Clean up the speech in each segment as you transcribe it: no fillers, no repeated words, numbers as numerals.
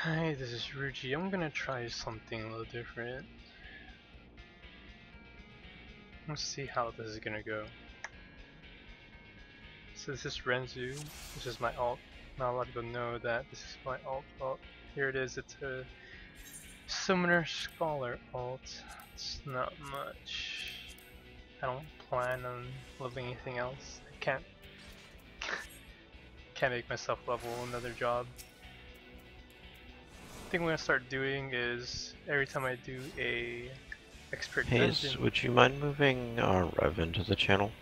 Hi, this is Ryuuji. I'm gonna try something a little different. Let's see how this is gonna go. So this is Renzu. This is my alt. Not a lot of people know that this is my alt. Well, here it is. It's a Summoner Scholar alt. It's not much. I don't plan on leveling anything else. I can't make myself level another job. The thing I'm gonna start doing is every time I do a expert dungeon. Hayes, would you mind moving Rev into the channel?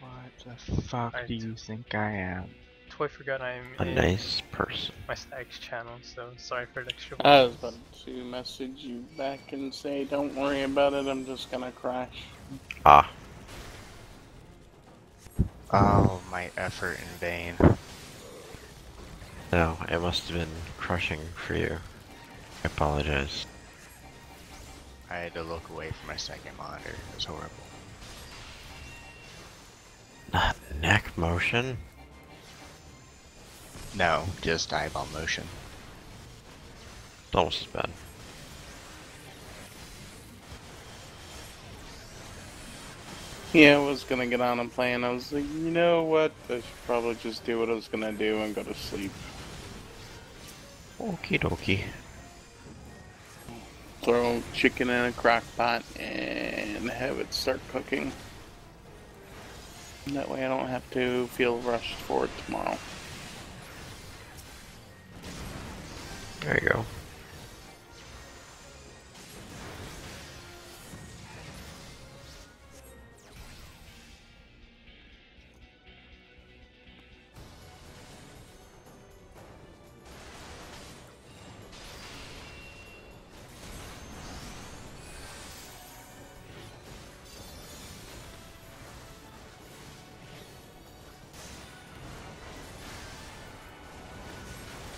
What the fuck do you think I am? Totally forgot I'm A in nice person. my Stag's channel, so sorry for the extra I was voice. about to message you back and say, don't worry about it, I'm just gonna crash. Ah. Oh, my effort in vain. No, it must have been crushing for you. I apologize. I had to look away from my second monitor. It was horrible. Not neck motion? No, just eyeball motion. It's almost as bad. Yeah, I was gonna get on and play, and I was like, you know what? I should probably just do what I was gonna do and go to sleep. Okie dokie. Throw chicken in a crock pot and have it start cooking. That way I don't have to feel rushed for it tomorrow. There you go.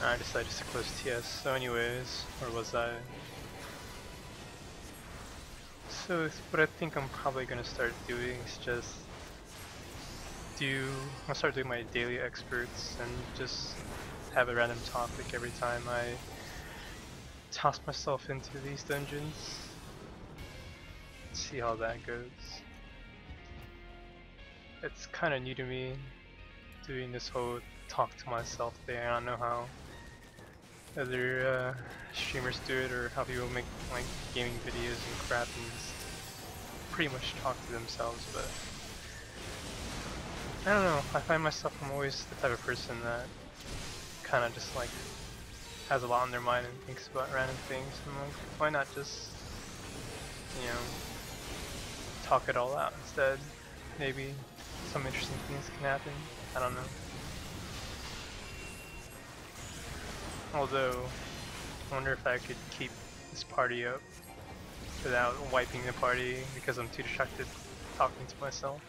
I decided to close TS, so anyways, where was I? So what I think I'm probably gonna start doing is just I'll start doing my daily experts and just have a random topic every time I toss myself into these dungeons. See how that goes. It's kinda new to me, doing this whole talk to myself thing. I don't know how other streamers do it or how people make like gaming videos and crap and just pretty much talk to themselves, but I don't know, I find myself, I'm always the type of person that kind of just like has a lot on their mind and thinks about random things. I'm like, why not just, you know, talk it all out instead? Maybe some interesting things can happen, I don't know. Although, I wonder if I could keep this party up without wiping the party because I'm too distracted talking to myself.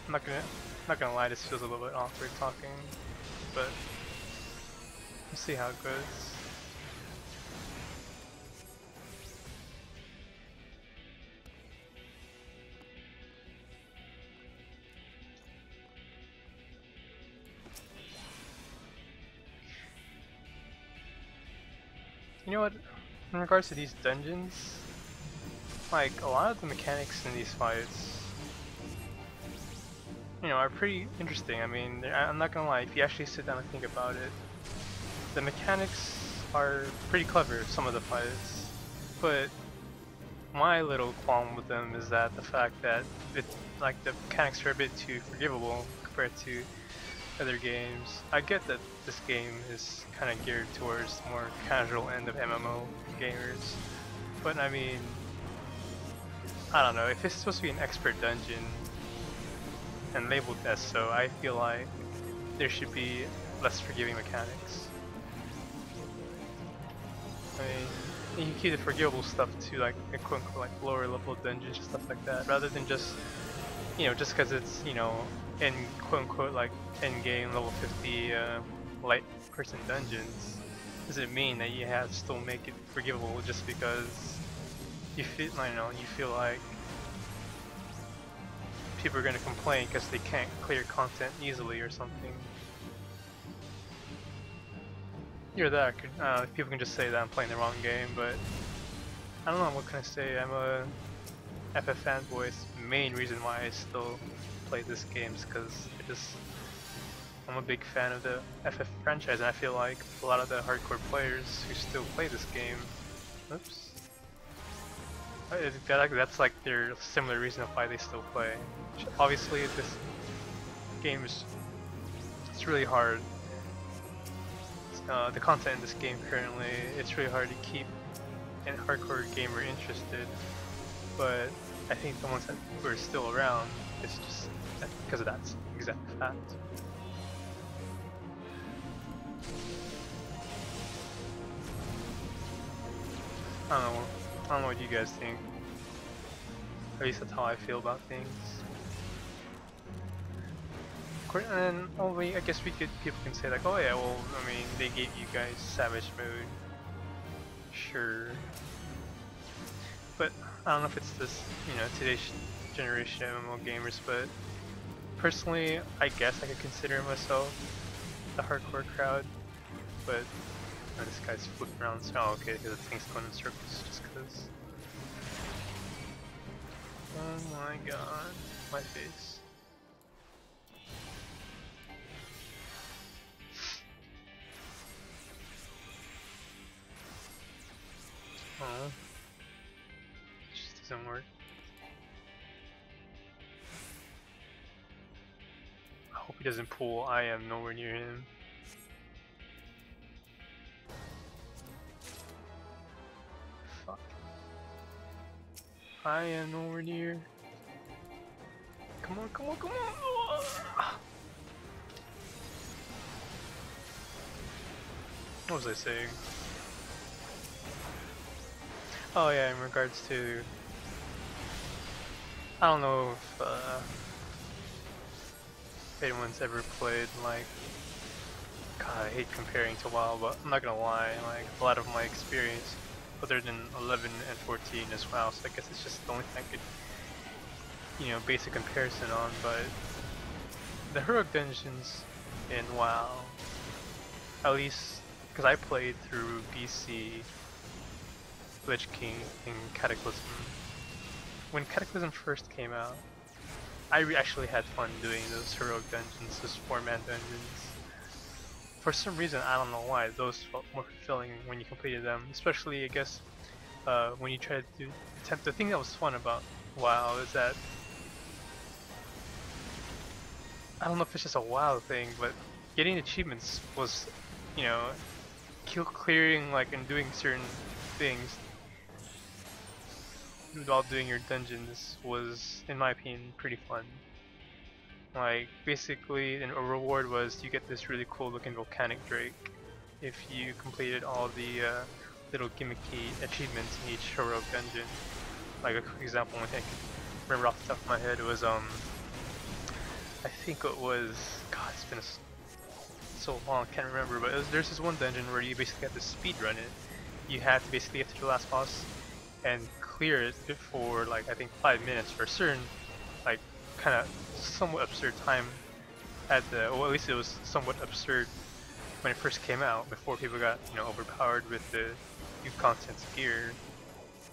I'm not gonna lie, this feels a little bit awkward talking, but we'll see how it goes. You know what, in regards to these dungeons, like a lot of the mechanics in these fights, you know, are pretty interesting. I mean, I'm not gonna lie, if you actually sit down and think about it, the mechanics are pretty clever, some of the fights, but my little qualm with them is that the fact that like the mechanics are a bit too forgivable compared to other games. I get that this game is kind of geared towards the more casual end of MMO gamers, but I mean, I don't know, if it's supposed to be an expert dungeon and labeled as so, I feel like there should be less forgiving mechanics. I mean, you can keep the forgivable stuff to like a quote unquote like lower level dungeons and stuff like that, rather than just, you know, just because it's, you know, in quote unquote like end game level 50 light person dungeons, doesn't mean that you have to still make it forgivable just because you feel, I don't know, you feel like people are going to complain because they can't clear content easily or something. Either that, people can just say that I'm playing the wrong game, but I don't know, what can I say? I'm a FF fanboy. Main reason why I still play this game is because I'm a big fan of the FF franchise, and I feel like a lot of the hardcore players who still play this game, oops, that's like their similar reason of why they still play. Obviously, this game it's really hard. The content in this game currently, it's really hard to keep a hardcore gamer interested, but I think the ones that who are still around, it's just because of that exact fact. I don't know what you guys think. At least that's how I feel about things. And only, I guess people can say like, oh yeah, well, I mean, they gave you guys Savage Mode. Sure. But I don't know if it's this, today's generation of MMO gamers, but personally, I guess I could consider myself the hardcore crowd, but this guy's flipping around, so okay, the thing's going in circles just cause. Oh my god, my face. Oh, it just doesn't work. I hope he doesn't pull. I am nowhere near him. Fuck. I am nowhere near. Come on, come on, come on! What was I saying? Oh yeah, in regards to, I don't know if anyone's ever played like, God, I hate comparing to WoW, but I'm not gonna lie, like a lot of my experience, other than 11 and 14 as well, so I guess it's just the only thing I could, base a comparison on, but the heroic dungeons in WoW, at least, because I played through BC, Lich King, and Cataclysm. When Cataclysm first came out, I actually had fun doing those heroic dungeons, those 4-man dungeons. For some reason, I don't know why, those felt more fulfilling when you completed them, especially I guess when you tried to attempt. The thing that was fun about WoW is that, I don't know if it's just a WoW thing, but getting achievements was, clearing like and doing certain things while doing your dungeons was, in my opinion, pretty fun. Like, basically, a reward was you get this really cool looking volcanic drake if you completed all the little gimmicky achievements in each heroic dungeon. Like a quick example, I think I can remember off the top of my head, it was I think it was, God, it's been so long, I can't remember, but there's this one dungeon where you basically have to speed run it. You have to basically get to the last boss and clear it for like I think 5 minutes for a certain like kind of somewhat absurd time at the, well, at least it was somewhat absurd when it first came out before people got overpowered with the new content's gear.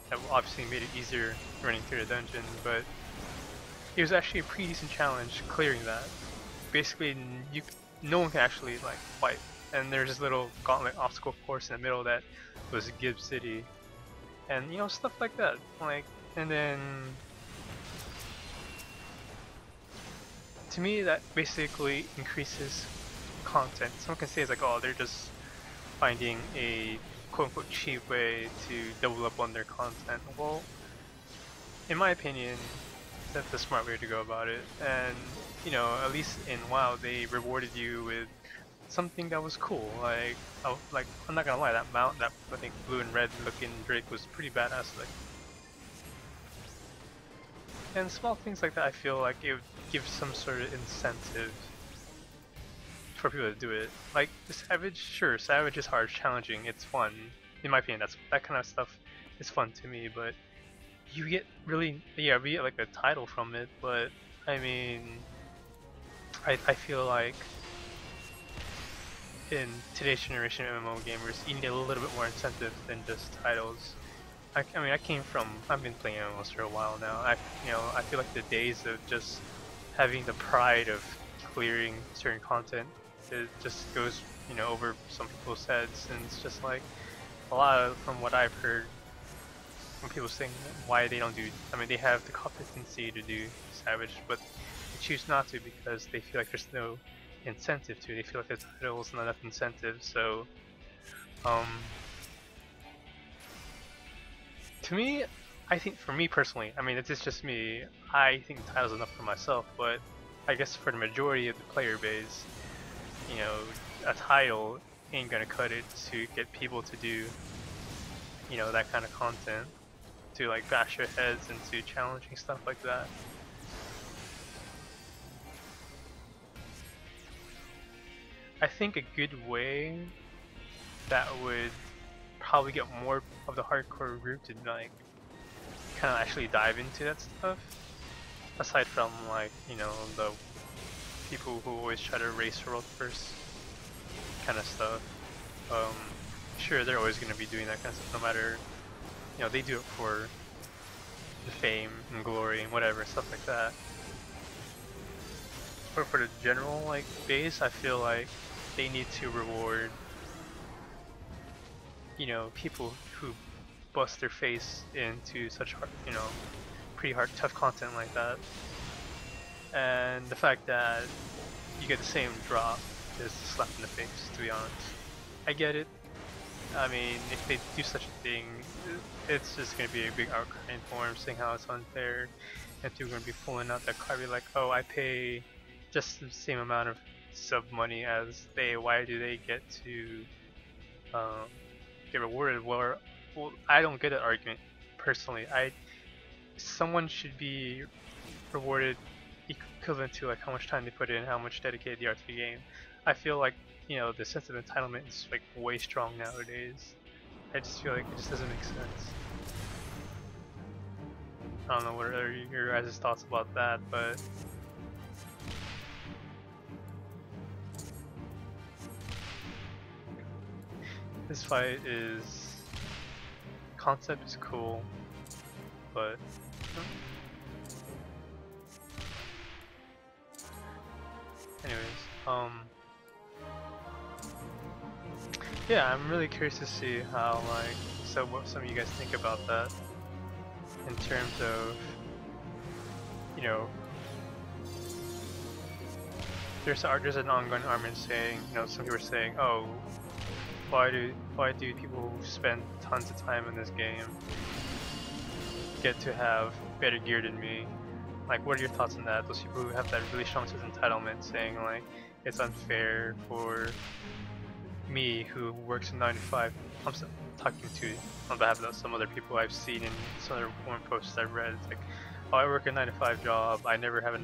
That obviously made it easier running through the dungeon, but it was actually a pretty decent challenge clearing that. Basically, no one can actually like fight, and there's this little gauntlet obstacle course in the middle that was Gibb City, and stuff like that. Like, and then to me that basically increases content. Someone can say it's like, oh, they're just finding a quote-unquote cheap way to double up on their content. Well, in my opinion, that's the smart way to go about it. And at least in WoW, they rewarded you with something that was cool. Like, I'm not gonna lie, that mount, that I think blue and red looking drake was pretty badass. Like, and small things like that, I feel like it would give some sort of incentive for people to do it. Like the Savage, sure, Savage is hard, challenging, it's fun. In my opinion, that kind of stuff is fun to me. But you get really, we get like a title from it. But I mean, I feel like in today's generation of MMO gamers, you need a little bit more incentive than just titles. I mean, I've been playing MMOs for a while now. I feel like the days of just having the pride of clearing certain content, it just goes, over some people's heads, and it's just like a lot of, from what I've heard from people saying why they don't do. I mean, they have the competency to do Savage, but they choose not to because they feel like there's no incentive to. They feel like the title's not enough incentive. So, to me, I think for me personally, I mean, it's just me. I think the title's enough for myself, but I guess for the majority of the player base, a title ain't gonna cut it to get people to do, that kind of content, to like bash your heads into challenging stuff like that. I think a good way that would probably get more of the hardcore group to like kind of actually dive into that stuff, aside from like the people who always try to race world first kind of stuff. Sure, they're always going to be doing that kind of stuff, no matter, they do it for the fame and glory and whatever, stuff like that. But for the general like base, I feel like they need to reward, people who bust their face into such hard, pretty hard, tough content like that. And the fact that you get the same drop is a slap in the face, to be honest. I get it. I mean, if they do such a thing, it's just going to be a big outcry in forums saying how it's unfair, and people are going to be pulling out that card, be like, oh, I pay just the same amount of sub money as they, why do they get to get rewarded? Well, I don't get that argument personally. Someone should be rewarded equivalent to like how much time they put in, how much dedicated they are to the game. I feel like the sense of entitlement is like way strong nowadays. I just feel like it just doesn't make sense. I don't know what are your guys' thoughts about that, but this fight concept is cool, but anyways, yeah, I'm really curious to see how what some of you guys think about that in terms of, there's an ongoing argument saying, some people are saying, oh, why do people who spend tons of time in this game get to have better gear than me? Like, what are your thoughts on that? Those people who have that really strong sense of entitlement, saying like it's unfair for me who works in 9 to 5. I'm talking to on behalf of some other people I've seen in some other forum posts I've read. It's like, oh, I work a 9 to 5 job. I will never have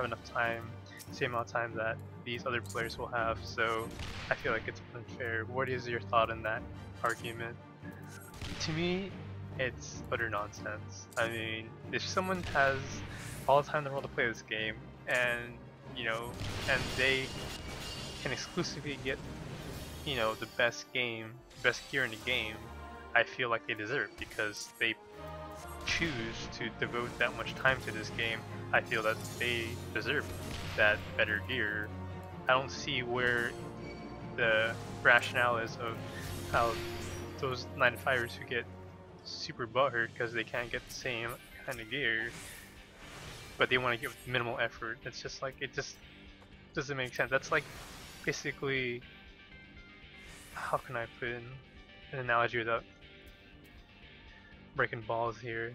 enough time, same amount of time that these other players will have. So I feel like it's unfair. What is your thought on that argument? To me, it's utter nonsense. I mean, if someone has all the time in the world to play this game, and and they can exclusively get the best gear in the game, I feel like they deserve it because they choose to devote that much time to this game. I feel that they deserve that better gear. I don't see where the rationale is of how those 9 to 5ers who get super butthurt because they can't get the same kind of gear, but they want to give minimal effort. It's just like, it just doesn't make sense. That's like basically, how can I put in an analogy without breaking balls here?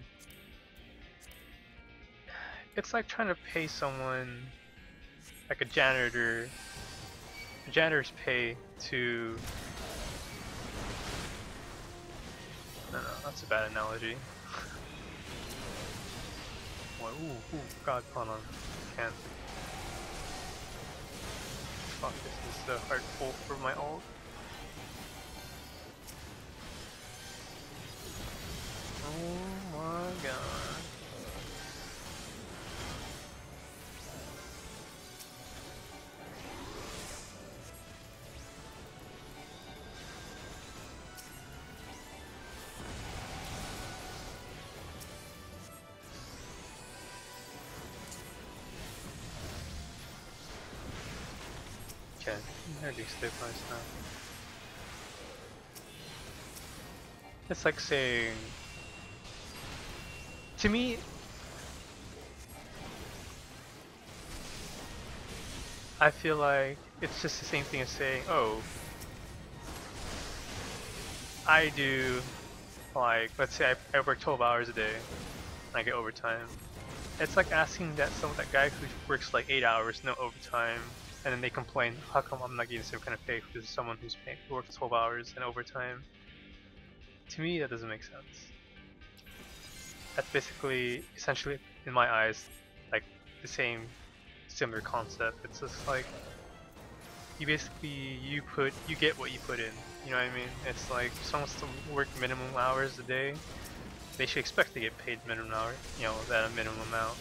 It's like trying to pay someone, like a janitor's pay to, no, that's a bad analogy. Ooh, god, hold on, can't. Fuck, this is the hard pull for my ult. Oh my god. Okay, they're destabilized now. It's like saying, to me, I feel like it's just the same thing as saying, oh, I do, like, let's say I work 12 hours a day, and I get overtime. It's like asking that guy who works like 8 hours, no overtime, and then they complain, how come I'm not getting the same kind of pay for someone who works 12 hours and overtime? To me, that doesn't make sense. That's basically, essentially, in my eyes, like the same, similar concept. It's just like, you basically, you get what you put in. You know what I mean? It's like, if someone wants to work minimum hours a day, they should expect to get paid minimum hour, you know, that minimum amount.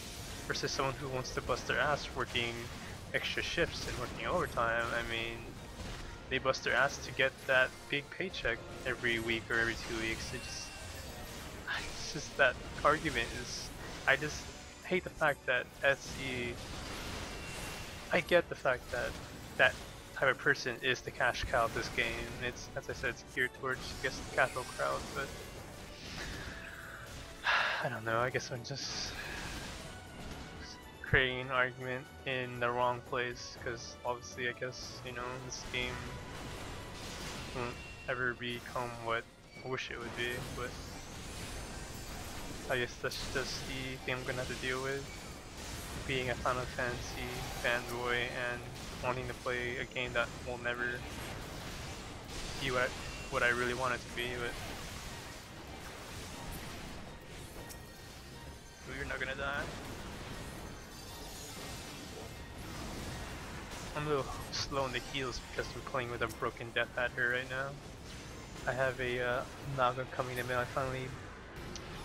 Versus someone who wants to bust their ass working extra shifts and working overtime. I mean, they bust their ass to get that big paycheck every week or every 2 weeks. It's just that argument is, I just hate the fact that SE, I get the fact that that type of person is the cash cow of this game. It's, as I said, it's geared towards, I guess, the casual crowd, but I don't know, I guess I'm just creating an argument in the wrong place, because obviously, I guess, you know, this game won't ever become what I wish it would be, but I guess that's just the thing I'm gonna have to deal with, being a Final Fantasy fanboy and wanting to play a game that will never be what I really want it to be, but you're not gonna die. I'm a little slow in the heels because we're playing with a broken Death Adder right now. I have a Naga coming in, and I finally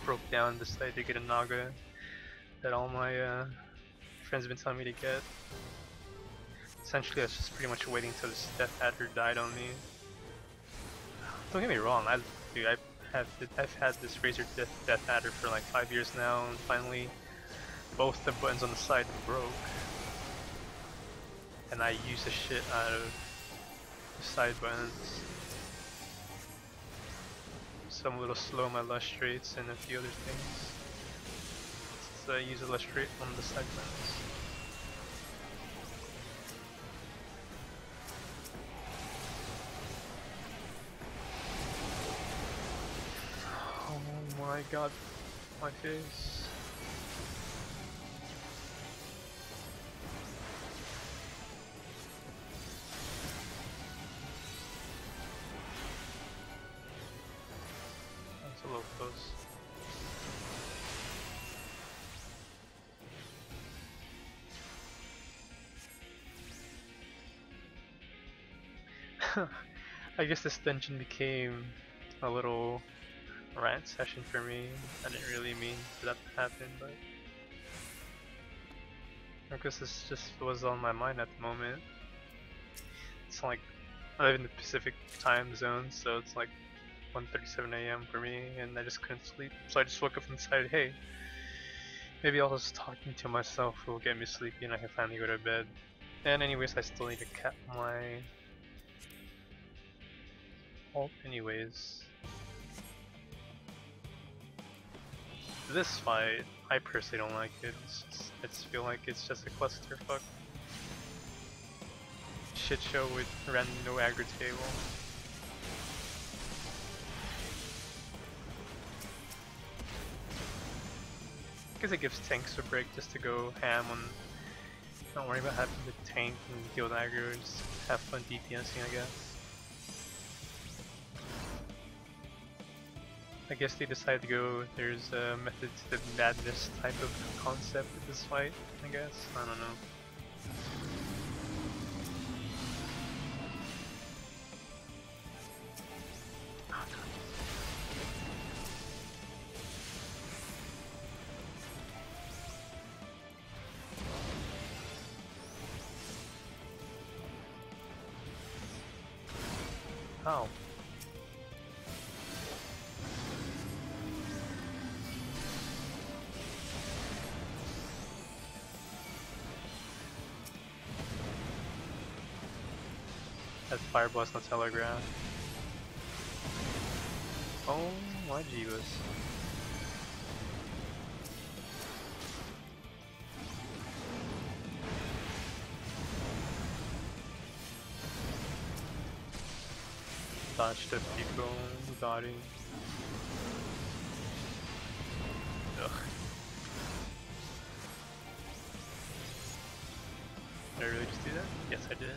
broke down and decided to get a Naga that all my friends have been telling me to get. Essentially, I was just pretty much waiting until this Death Adder died on me. Don't get me wrong, I've had this Razor Death Adder for like 5 years now, and finally both the buttons on the side broke. And I use the shit out of the side buttons. So I'm a little slow on my lustrates and a few other things. So I use a lustrate on the side buttons. Oh my god, my face. That's a little close. I guess this dungeon became a little rant session for me. I didn't really mean for that to happen, but I guess this just was on my mind at the moment. It's like, I live in the Pacific time zone, so it's like 1:37 AM for me, and I just couldn't sleep. So I just woke up and decided, hey, maybe all this talking to myself will get me sleepy and I can finally go to bed. And anyways, I still need to cap my ult anyways. This fight, I personally don't like it. I just feel like it's just a clusterfuck shit show with random no aggro table. Because it gives tanks a break just to go ham on, don't worry about having to tank and deal with aggro's, have fun DPSing, I guess. I guess they decided to go, there's a method to the madness type of concept with this fight, I guess. I don't know. How? That's Fireball's no telegraph. Oh my jeebus. Dodge the people, body. Ugh. Did I really just do that? Yes, I did.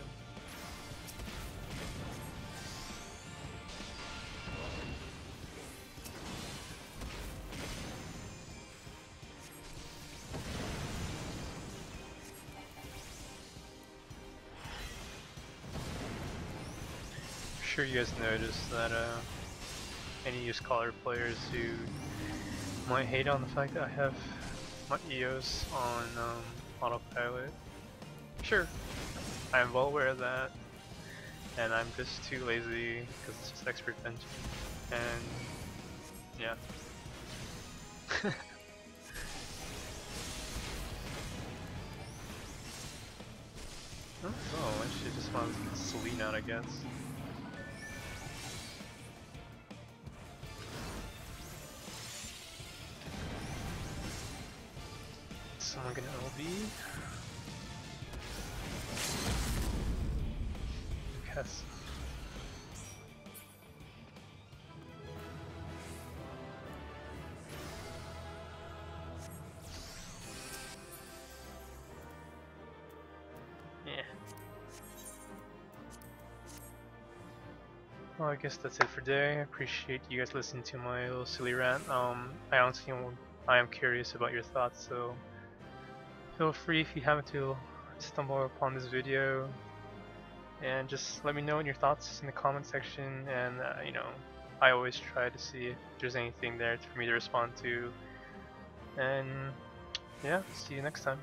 I'm sure you guys noticed that any used collar players who might hate on the fact that I have my EOS on autopilot. Sure, I am well aware of that, and I'm just too lazy because it's just expert bench, and yeah. Oh, I should just want to get Selene out, I guess. Someone gonna LB? Yes. Yeah. Well, I guess that's it for today. I appreciate you guys listening to my little silly rant. I am curious about your thoughts, so feel free if you happen to stumble upon this video, and just let me know your thoughts in the comment section. And you know, I always try to see if there's anything there for me to respond to. And yeah, see you next time.